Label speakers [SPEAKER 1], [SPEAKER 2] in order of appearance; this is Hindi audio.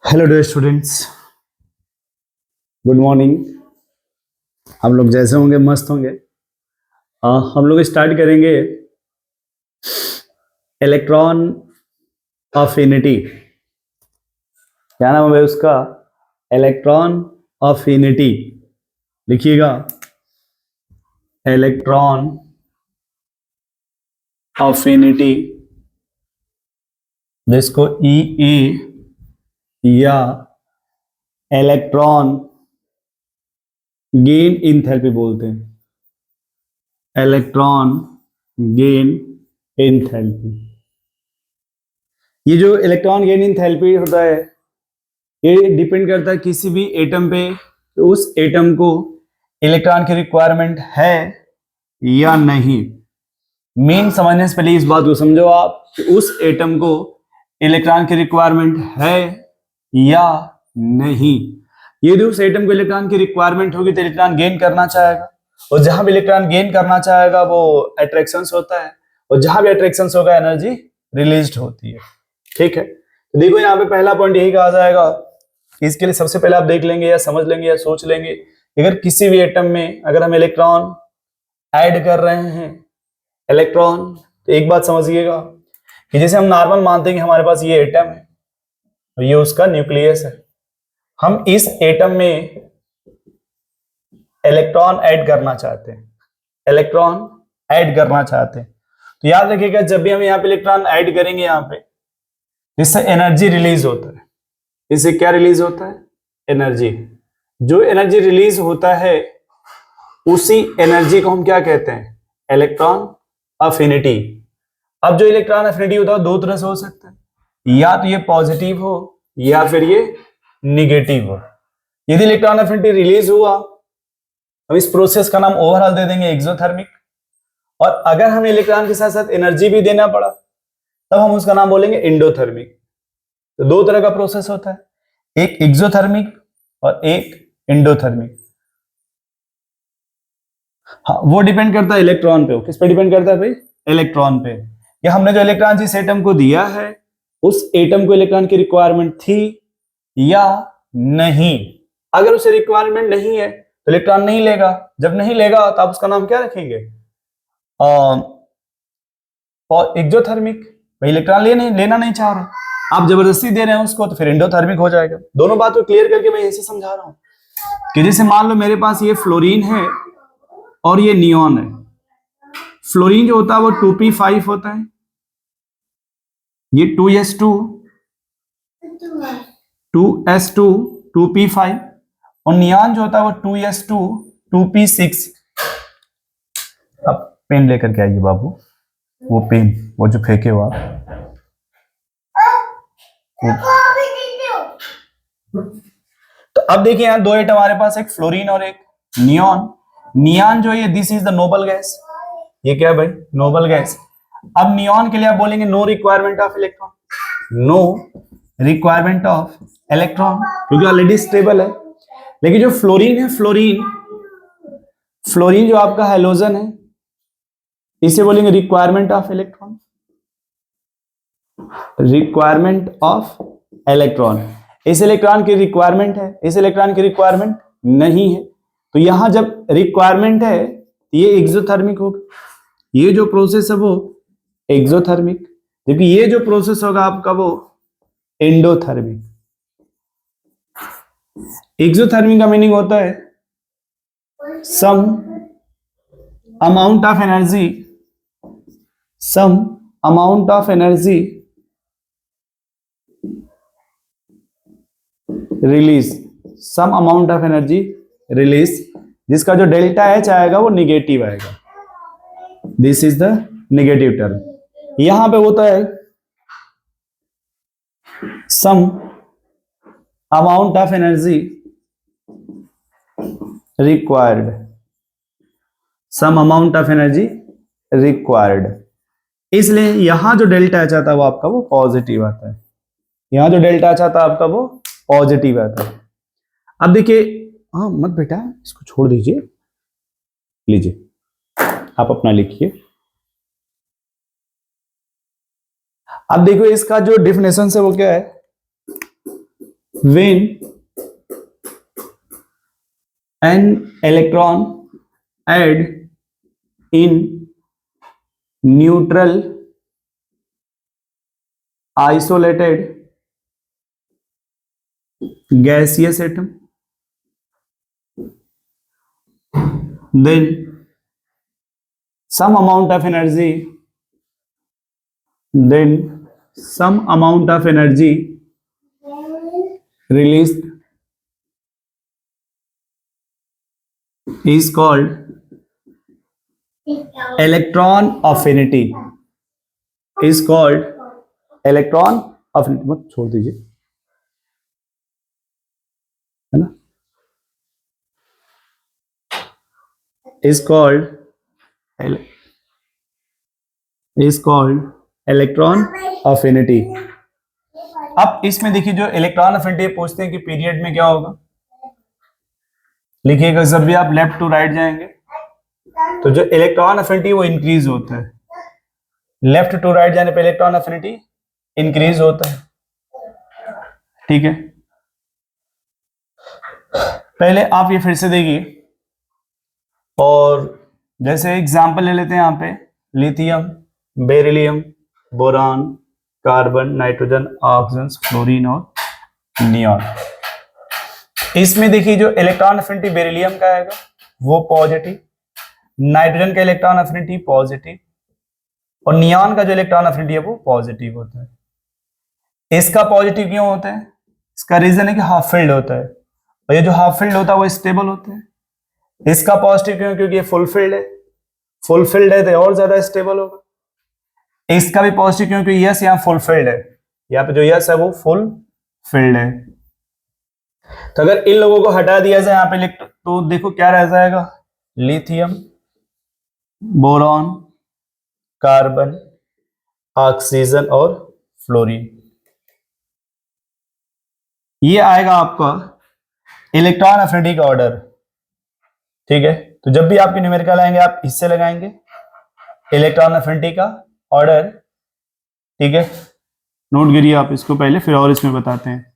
[SPEAKER 1] Hello dear students, good morning. हम लोग जैसे होंगे मस्त होंगे। हम लोग स्टार्ट करेंगे इलेक्ट्रॉन अफिनिटी। क्या नाम है भाई उसका? Electron affinity. लिखिएगा, इलेक्ट्रॉन अफिनिटी, जिसको ई या इलेक्ट्रॉन गेन इंथैल्पी बोलते हैं। Electron gain enthalpy. ये जो इलेक्ट्रॉन गेन इंथैल्पी होता है, ये डिपेंड करता है किसी भी एटम पे, उस एटम को इलेक्ट्रॉन की रिक्वायरमेंट है या नहीं। मेन समझने से पहले इस बात को समझो आप कि उस एटम को इलेक्ट्रॉन की रिक्वायरमेंट है या नहीं। यदि उस एटम को इलेक्ट्रॉन की रिक्वायरमेंट होगी तो इलेक्ट्रॉन गेन करना चाहेगा, और जहां भी इलेक्ट्रॉन गेन करना चाहेगा वो अट्रैक्शन होता है, और जहां भी अट्रैक्शन होगा एनर्जी रिलीज होती है। ठीक है, तो देखो यहाँ पे पहला पॉइंट यही कहा जाएगा। इसके लिए सबसे पहले आप देख लेंगे या समझ लेंगे या सोच लेंगे, अगर किसी भी एटम में अगर हम इलेक्ट्रॉन ऐड कर रहे हैं इलेक्ट्रॉन, तो एक बात समझिएगा कि जैसे हम नॉर्मल मानते हैं कि हमारे पास ये एटम है और ये उसका न्यूक्लियस है। हम इस एटम में इलेक्ट्रॉन ऐड करना चाहते हैं, इलेक्ट्रॉन ऐड करना चाहते हैं। तो याद रखिएगा, जब भी हम यहाँ पे इलेक्ट्रॉन ऐड करेंगे यहाँ पे, इससे एनर्जी रिलीज होता है। इससे क्या रिलीज होता है? एनर्जी। जो एनर्जी रिलीज होता है उसी एनर्जी को हम क्या कहते हैं? Electron affinity. अब जो इलेक्ट्रॉन अफिनिटी होता है दो तरह से हो सकता है, या तो ये पॉजिटिव हो या फिर ये निगेटिव हो। यदि इलेक्ट्रॉन अफिनिटी रिलीज हुआ, हम इस प्रोसेस का नाम ओवरऑल दे देंगे एक्सोथर्मिक। और अगर हमें इलेक्ट्रॉन के साथ साथ एनर्जी भी देना पड़ा तब हम उसका नाम बोलेंगे एंडोथर्मिक। तो दो तरह का प्रोसेस होता है, एक एक्सोथर्मिक और एक एंडोथर्मिक। हाँ, वो डिपेंड करता है इलेक्ट्रॉन पे। किस पे डिपेंड करता है भाई? इलेक्ट्रॉन पे। कि हमने जो इलेक्ट्रॉन जिस एटम को दिया है उस एटम को इलेक्ट्रॉन की रिक्वायरमेंट थी या नहीं। अगर उसे रिक्वायरमेंट नहीं है तो इलेक्ट्रॉन नहीं लेगा। जब नहीं लेगा तो आप उसका नाम क्या रखेंगे? एक्सोथर्मिक। भाई इलेक्ट्रॉन लेना नहीं चाह रहा, आप जबरदस्ती दे रहे हैं उसको, तो फिर एंडोथर्मिक हो जाएगा। दोनों बात को क्लियर करके मैं ऐसे समझा रहा हूं कि जैसे मान लो मेरे पास ये फ्लोरीन है और ये नियॉन है। फ्लोरीन जो होता है वो 2p5 होता है, ये 2s2 2s2 2p5, और नियॉन जो होता है वो 2s2 2p6। अब पेन लेकर के आइए बाबू, वो पेन वो जो फेंके हुआ। तो अब देखिए यहाँ दो एटम हमारे पास, एक फ्लोरीन और एक नियॉन। नियॉन जो है this is the noble gas. ये क्या है भाई? Noble gas. अब नियॉन के लिए आप बोलेंगे no requirement of electron, no requirement of electron, क्योंकि ऑलरेडी स्टेबल है। लेकिन जो फ्लोरीन है, फ्लोरीन जो आपका हैलोजन है, इसे बोलेंगे requirement of electron, requirement of electron. इस इलेक्ट्रॉन की रिक्वायरमेंट है, इस इलेक्ट्रॉन की रिक्वायरमेंट नहीं है। तो यहां जब रिक्वायरमेंट है ये एक्सोथर्मिक होगा, ये जो प्रोसेस है वो एक्सोथर्मिक, जबकि ये जो प्रोसेस होगा आपका वो एंडोथर्मिक। एक्सोथर्मिक का मीनिंग होता है some amount of energy, some amount of energy release, some amount of energy release, जिसका जो डेल्टा एच आएगा वो निगेटिव आएगा। This is the negative term. यहां पे होता है some amount of energy required, some amount of energy required. इसलिए यहां जो डेल्टा एच आता है वो आपका वो पॉजिटिव आता है। यहां जो डेल्टा एच आता है आपका वो पॉजिटिव आता है। अब देखिए, हाँ मत बेटा, इसको छोड़ दीजिए, लीजिए आप अपना लिखिए। अब देखो इसका जो डेफिनेशन है वो क्या है? when an electron add in neutral isolated gaseous atom, then some amount of energy released is called electron affinity. is called electron affinity. मत छोड़ दीजिए, है ना. is called electron affinity. अब इसमें देखिए जो इलेक्ट्रॉन अफिनिटी पूछते हैं कि पीरियड में क्या होगा, लिखिएगा जब भी आप लेफ्ट टू राइट जाएंगे तो जो इलेक्ट्रॉन अफिनिटी वो इंक्रीज होता है. लेफ्ट टू राइट जाने पे इलेक्ट्रॉन अफिनिटी इंक्रीज होता है. ठीक है, पहले आप ये फिर से देखिए और जैसे एग्जांपल ले लेते हैं यहाँ पे lithium, beryllium, boron, carbon, nitrogen, oxygen, fluorine और नियॉन. इसमें देखिए जो इलेक्ट्रॉन अफिनिटी बेरिलियम का आएगा वो पॉजिटिव, नाइट्रोजन का इलेक्ट्रॉन अफिनिटी पॉजिटिव और नियॉन का जो इलेक्ट्रॉन अफिनिटी है वो पॉजिटिव होता है. इसका पॉजिटिव क्यों होता है? इसका रीजन है कि हाफ फिल्ड होता है और ये जो हाफ फिल्ड होता है वो स्टेबल होता है. इसका पॉजिटिव क्यों? क्योंकि ये फुल फिल्ड है. फुल फिल्ड है तो और ज्यादा स्टेबल होगा. इसका भी पॉजिटिव क्यों? क्योंकि यस यहाँ फुल फिल्ड है, यहाँ पे जो यस है वो फुल फिल्ड है. तो अगर इन लोगों को हटा दिया जाए यहाँ पे तो देखो क्या रह जाएगा, लिथियम, बोरॉन, कार्बन, ऑक्सीजन और फ्लोरीन. ये आएगा आपका इलेक्ट्रॉन अफिनिटी का ऑर्डर. ठीक है, तो जब भी आपके न्यूमेरिकल आएंगे आप इससे लगाएंगे इलेक्ट्रॉन अफिनिटी का ऑर्डर. ठीक है, नोट करिए आप इसको पहले, फिर और इसमें बताते हैं.